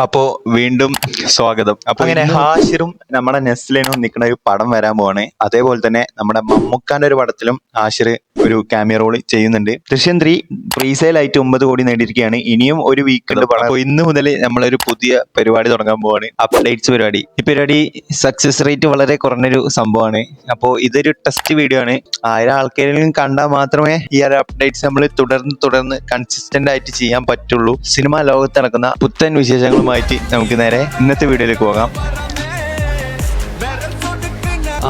അപ്പോ വീണ്ടും സ്വാഗതം. അപ്പൊ അങ്ങനെ ഹാഷിറും നമ്മുടെ നെസ്ലിനും നിൽക്കുന്ന ഒരു പടം വരാൻ പോവാണ്. അതേപോലെ തന്നെ നമ്മുടെ മമ്മൂക്കാന്റെ ഒരു പടത്തിലും ഹാഷിർ ഒരു ക്യാമിയോ റോൾ ചെയ്യുന്നുണ്ട്. ദൃശ്യം 3 പ്രീസെയിൽ ആയിട്ട് 9 കോടി നേടിയിരിക്കുകയാണ്. ഇനിയും ഒരു വീക്ക് ഉണ്ട് പടം. അപ്പോൾ ഇന്ന് മുതൽ നമ്മളൊരു പുതിയ പരിപാടി തുടങ്ങാൻ പോവാണ്, അപ്ഡേറ്റ്സ് പരിപാടി. ഈ പരിപാടി സക്സസ് റേറ്റ് വളരെ കുറഞ്ഞൊരു സംഭവമാണ്. അപ്പോൾ ഇതൊരു ടെസ്റ്റ് വീഡിയോ ആണ്. 1000 ആൾക്കാരെങ്കിലും കണ്ടാൽ മാത്രമേ ഈ ഒരു അപ്ഡേറ്റ്സ് നമ്മൾ തുടർന്ന് കൺസിസ്റ്റന്റ് ആയിട്ട് ചെയ്യാൻ പറ്റുള്ളൂ. സിനിമാ ലോകത്ത് നടക്കുന്ന പുത്തൻ വിശേഷങ്ങളുമായിട്ട് നമുക്ക് നേരെ ഇന്നത്തെ വീഡിയോയിലേക്ക് പോകാം.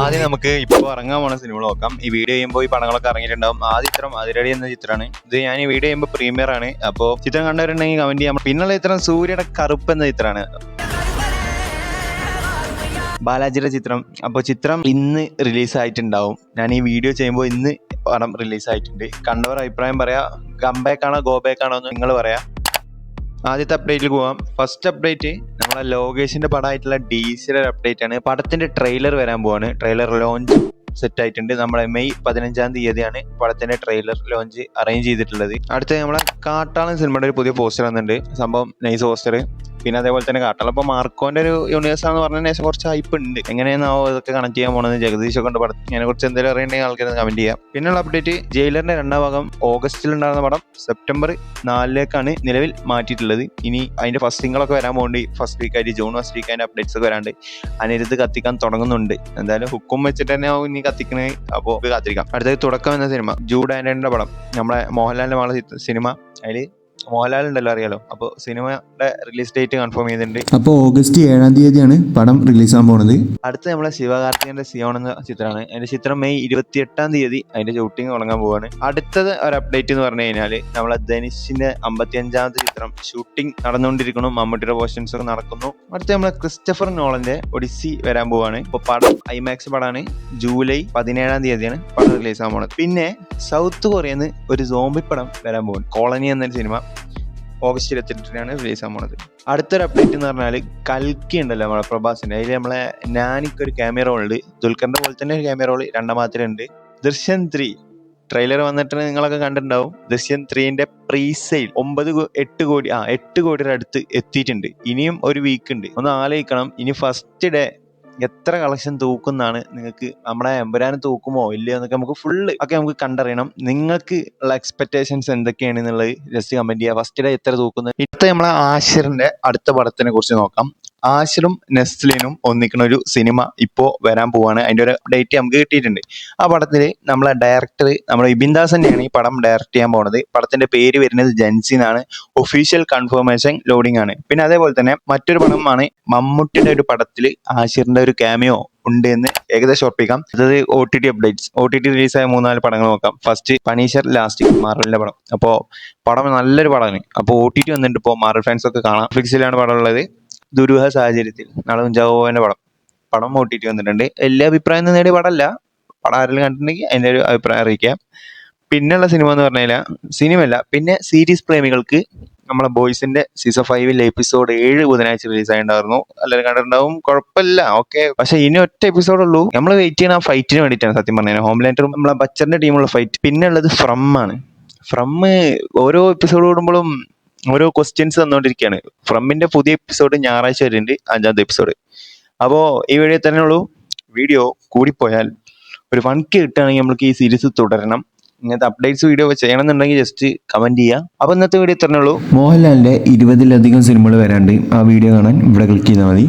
ആദ്യം നമുക്ക് ഇപ്പോൾ ഇറങ്ങാൻ പോണ സിനിമ നോക്കാം. ഈ വീഡിയോ ചെയ്യുമ്പോൾ ഈ പടങ്ങളൊക്കെ ഇറങ്ങിയിട്ടുണ്ടാവും. ആദ്യ ചിത്രം അതിരടി എന്ന ചിത്രമാണ്. ഇത് ഞാൻ ഈ വീഡിയോ ചെയ്യുമ്പോൾ പ്രീമിയർ ആണ്. അപ്പോൾ ചിത്രം കണ്ടവരുണ്ടെങ്കിൽ കമന്റ് ചെയ്യാം. പിന്നുള്ള ചിത്രം സൂര്യയുടെ കറുപ്പ് എന്ന ചിത്രമാണ്, ബാലാജിയുടെ ചിത്രം. അപ്പോൾ ചിത്രം ഇന്ന് റിലീസ് ആയിട്ടുണ്ടാവും. ഞാൻ ഈ വീഡിയോ ചെയ്യുമ്പോൾ ഇന്ന് പടം റിലീസ് ആയിട്ടുണ്ട്. കണ്ടവർ അഭിപ്രായം പറയാ, കംബാക്ക് ആണോ ഗോ ബാക്ക് ആണോ എന്ന് നിങ്ങൾ പറയാം. ആദ്യത്തെ അപ്ഡേറ്റിൽ പോവാം. ഫസ്റ്റ് അപ്ഡേറ്റ് നമ്മളെ ലോകേഷിന്റെ പടമായിട്ടുള്ള ഡീസിയുടെ അപ്ഡേറ്റ് ആണ്. പടത്തിന്റെ ട്രെയിലർ വരാൻ പോവാണ്. ട്രെയിലർ ലോഞ്ച് സെറ്റ് ആയിട്ടുണ്ട്. നമ്മളെ മെയ് 15-ാം തീയതിയാണ് പടത്തിന്റെ ട്രെയിലർ ലോഞ്ച് അറേഞ്ച് ചെയ്തിട്ടുള്ളത്. അടുത്ത നമ്മളെ കാട്ടാളൻ സിനിമയുടെ ഒരു പുതിയ പോസ്റ്റർ വന്നിട്ടുണ്ട്. സംഭവം നൈസ് പോസ്റ്റർ. പിന്നെ അതേപോലെ തന്നെ കാട്ടാളൻ ഇപ്പോൾ മാർക്കോന്റെ ഒരു യൂണിവേഴ്സ് ആണെന്ന് പറഞ്ഞ ശേഷം കുറച്ച് ഹൈപ്പ് ഉണ്ട്. എങ്ങനെയാണാവോ ഇതൊക്കെ കണക്ട് ചെയ്യാൻ പോണെന്ന് ജഗദീഷ് ഒക്കെ പടം അതിനെ കുറിച്ച് എന്തെങ്കിലും അറിയണമെങ്കിൽ ആൾക്കാർ കമന്റ് ചെയ്യാം. പിന്നെയുള്ള അപ്ഡേറ്റ് ജയിലറിന്റെ 2ാം ഭാഗം ഓഗസ്റ്റിൽ ഉണ്ടാകുന്ന പടം സെപ്റ്റംബർ 4-ലേക്കാണ് നിലവിൽ മാറ്റിയിട്ടുള്ളത്. ഇനി അതിന്റെ ഫസ്റ്റ് സിംഗിളൊക്കെ വരാൻ പോകുന്നുണ്ട്. ഫസ്റ്റ് വീക്കായിട്ട് ജൂൺ ഫസ്റ്റ് വീക്ക് അതിന്റെ അപ്ഡേറ്റ്സ് ഒക്കെ വരാണ്ട് അനിരുദ്ധ് കത്തിക്കാൻ തുടങ്ങുന്നുണ്ട്. എന്തായാലും ഹുക്കും വെച്ചിട്ട് തന്നെ ആവും ഇനി കത്തിക്കണേ. അപ്പോൾ കാത്തിരിക്കാം. അടുത്തത് തുടക്കം എന്ന സിനിമ, ജൂഡ് ആന്റണിയുടെ പടം. നമ്മളെ മോഹൻലാലിന്റെ മകളെ സിനിമ. അതിൽ മോഹൻലാൽ ഉണ്ടല്ലോ, അറിയാലോ. അപ്പോൾ സിനിമയുടെ റിലീസ് ഡേറ്റ് കൺഫേം ചെയ്തിട്ടുണ്ട്. അപ്പോൾ ഓഗസ്റ്റ് 7-ാം തീയതിയാണ് പടം റിലീസ് ആകാൻ പോണത്. അടുത്ത നമ്മളെ ശിവകാർത്തികന്റെ സിയോൺ എന്ന ചിത്രമാണ്. അതിന്റെ ചിത്രം മെയ് 28-ാം തീയതി അതിന്റെ ഷൂട്ടിംഗ് തുടങ്ങാൻ പോവാണ്. അടുത്തത് ഒരു അപ്ഡേറ്റ് എന്ന് പറഞ്ഞു കഴിഞ്ഞാൽ നമ്മളെ ധനുഷിന്റെ 55-ാമത്തെ ചിത്രം ഷൂട്ടിംഗ് നടന്നുകൊണ്ടിരിക്കുന്നു. മമ്മൂട്ടിയുടെ പോർഷൻസ് ഒക്കെ നടക്കുന്നു. അടുത്ത നമ്മളെ ക്രിസ്റ്റഫർ നോളന്റെ ഒഡിസി വരാൻ പോവാണ്. ഇപ്പൊ പടം ഐമാക്സ് പടമാണ്. ജൂലൈ 17-ാം തീയതിയാണ് പടം റിലീസ് ആകാൻ പോണത്. പിന്നെ സൗത്ത് കൊറിയന്ന് ഒരു സോംബി പടം വരാൻ പോകുന്നു, കോളനി എന്നൊരു സിനിമ. ഓഗസ്റ്റ് 28-നാണ് റിലീസ് ആകാൻ പോണത്. അടുത്തൊരു അപ്ഡേറ്റ് എന്ന് പറഞ്ഞാൽ കൽക്കി ഉണ്ടല്ലോ നമ്മളെ പ്രഭാസിന്റെ, അതിൽ നമ്മളെ നാനിക്കൊരു ക്യാമിയോ റോൾ ഉണ്ട്. ദുൽഖറിന്റെ പോലെ തന്നെ ഒരു ക്യാമിയോ റോൾ 2ാം ഭാഗത്തിലുണ്ട്. ദൃശ്യം 3 ട്രെയിലർ വന്നിട്ട് നിങ്ങളൊക്കെ കണ്ടിട്ടുണ്ടാവും. ദൃശ്യം 3ന്റെ പ്രീസെയിൽ 8 കോടിയുടെ അടുത്ത് എത്തിയിട്ടുണ്ട്. ഇനിയും ഒരു വീക്ക് ഉണ്ട്. ഒന്ന് ആലോചിക്കണം. ഇനി ഫസ്റ്റ് ഡേ എത്ര കളക്ഷൻ തൂക്കുന്നാണ് നിങ്ങൾക്ക്, നമ്മുടെ എമ്പുരാന് തൂക്കുമോ ഇല്ലയോ എന്നൊക്കെ നമുക്ക് ഫുള്ള് ഒക്കെ നമുക്ക് കണ്ടറിയണം. നിങ്ങൾക്ക് ഉള്ള എക്സ്പെക്ടേഷൻസ് എന്തൊക്കെയാണ് എന്നുള്ളത് ജസ്റ്റ് കമന്റ് ചെയ്യുക. ഫസ്റ്റ് ഡേ എത്ര തൂക്കുന്നത്. ഇപ്പോഴത്തെ നമ്മളെ ആഷിറിന്റെ അടുത്ത പടത്തിനെ കുറിച്ച് നോക്കാം. ആഷിറും നെസ്ലിനും ഒന്നിക്കുന്ന ഒരു സിനിമ ഇപ്പോൾ വരാൻ പോവാണ്. അതിന്റെ ഒരു ഡേറ്റ് നമുക്ക് കിട്ടിയിട്ടുണ്ട്. ആ പടത്തിൽ നമ്മളെ ഡയറക്ടർ നമ്മുടെ ഇബിൻ ദാസ് തന്നെയാണ് ഈ പടം ഡയറക്ട് ചെയ്യാൻ പോകുന്നത്. പടത്തിന്റെ പേര് വരുന്നത് ജൻസി എന്നാണ്. ഒഫീഷ്യൽ കൺഫർമേഷൻ ലോഡിംഗ് ആണ്. പിന്നെ അതേപോലെ തന്നെ മറ്റൊരു പടമാണ് മമ്മൂട്ടിയുടെ ഒരു പടത്തിൽ ആഷിറിന്റെ ഒരു ക്യാമിയോ ഉണ്ട് എന്ന് ഏകദേശം ഉറപ്പിക്കാം. അതായത് OTT അപ്ഡേറ്റ്സ്. OTT റിലീസായ 3-4 പടങ്ങൾ നോക്കാം. ഫസ്റ്റ് പണീഷർ, ലാസ്റ്റ് മാർവലിന്റെ പടം. അപ്പോൾ പടം നല്ലൊരു പടമാണ്. അപ്പോൾ OTT വന്നിട്ട് ഇപ്പോൾ മാർവൽ ഫാൻസ് ഒക്കെ കാണാം. നെറ്റ്ഫ്ലിക്സിലാണ് പടം ഉള്ളത്. ദുരൂഹ സാഹചര്യത്തിൽ നാളെ ജാവോന്റെ പടം OTT വന്നിട്ടുണ്ട്. എല്ലാ അഭിപ്രായം നേടിയ പടമല്ല. പടം ആരെങ്കിലും കണ്ടിട്ടുണ്ടെങ്കിൽ അതിന്റെ ഒരു അഭിപ്രായം അറിയിക്കാം. പിന്നെയുള്ള സിനിമ എന്ന് പറഞ്ഞാൽ സിനിമയല്ല, പിന്നെ സീരീസ് പ്രേമികൾക്ക് നമ്മളെ ബോയ്സിന്റെ സീസൺ 5 എപ്പിസോഡ് 7 ബുധനാഴ്ച റിലീസ് ആയിട്ടുണ്ടായിരുന്നു. എല്ലാവരും കണ്ടിട്ടുണ്ടാവും. കുഴപ്പമില്ല, ഓക്കെ. പക്ഷെ ഇനി ഒറ്റ എപ്പിസോഡ് ഉള്ളൂ. നമ്മൾ വെയിറ്റ് ചെയ്യുന്ന ആ ഫൈറ്റിന് വേണ്ടിയിട്ടാണ് സത്യം പറഞ്ഞാൽ. ഹോംലാൻഡറും നമ്മളെ ബച്ചറിന്റെ ടീമുള്ള ഫൈറ്റ്. പിന്നെ ഉള്ളത് ഫ്രം ആണ്. ഫ്രം ഓരോ എപ്പിസോഡ് കൂടുമ്പോഴും ഓരോ ക്വസ്റ്റ്യൻസ് തന്നുകൊണ്ടിരിക്കുകയാണ്. ഫ്രമിന്റെ പുതിയ എപ്പിസോഡ് ഞായറാഴ്ച വരുന്നുണ്ട്, 5ാമത്തെ എപ്പിസോഡ്. അപ്പോൾ ഈ വീഡിയോ തന്നെ ഉള്ളൂ. വീഡിയോ കൂടിപ്പോയാൽ ഒരു 1K കിട്ടുകയാണെങ്കിൽ നമുക്ക് ഈ സീരീസ് തുടരണം. ഇങ്ങനത്തെ അപ്ഡേറ്റ്സ് വീഡിയോ ചെയ്യണമെന്നുണ്ടെങ്കിൽ ജസ്റ്റ് കമന്റ് ചെയ്യുക. അപ്പോൾ ഇന്നത്തെ വീഡിയോ തന്നെ ഉള്ളൂ. മോഹൻലാലിന്റെ 20-ലധികം സിനിമകൾ വരാണ്ട്. ആ വീഡിയോ കാണാൻ ഇവിടെ ക്ലിക്ക് ചെയ്താൽ മതി.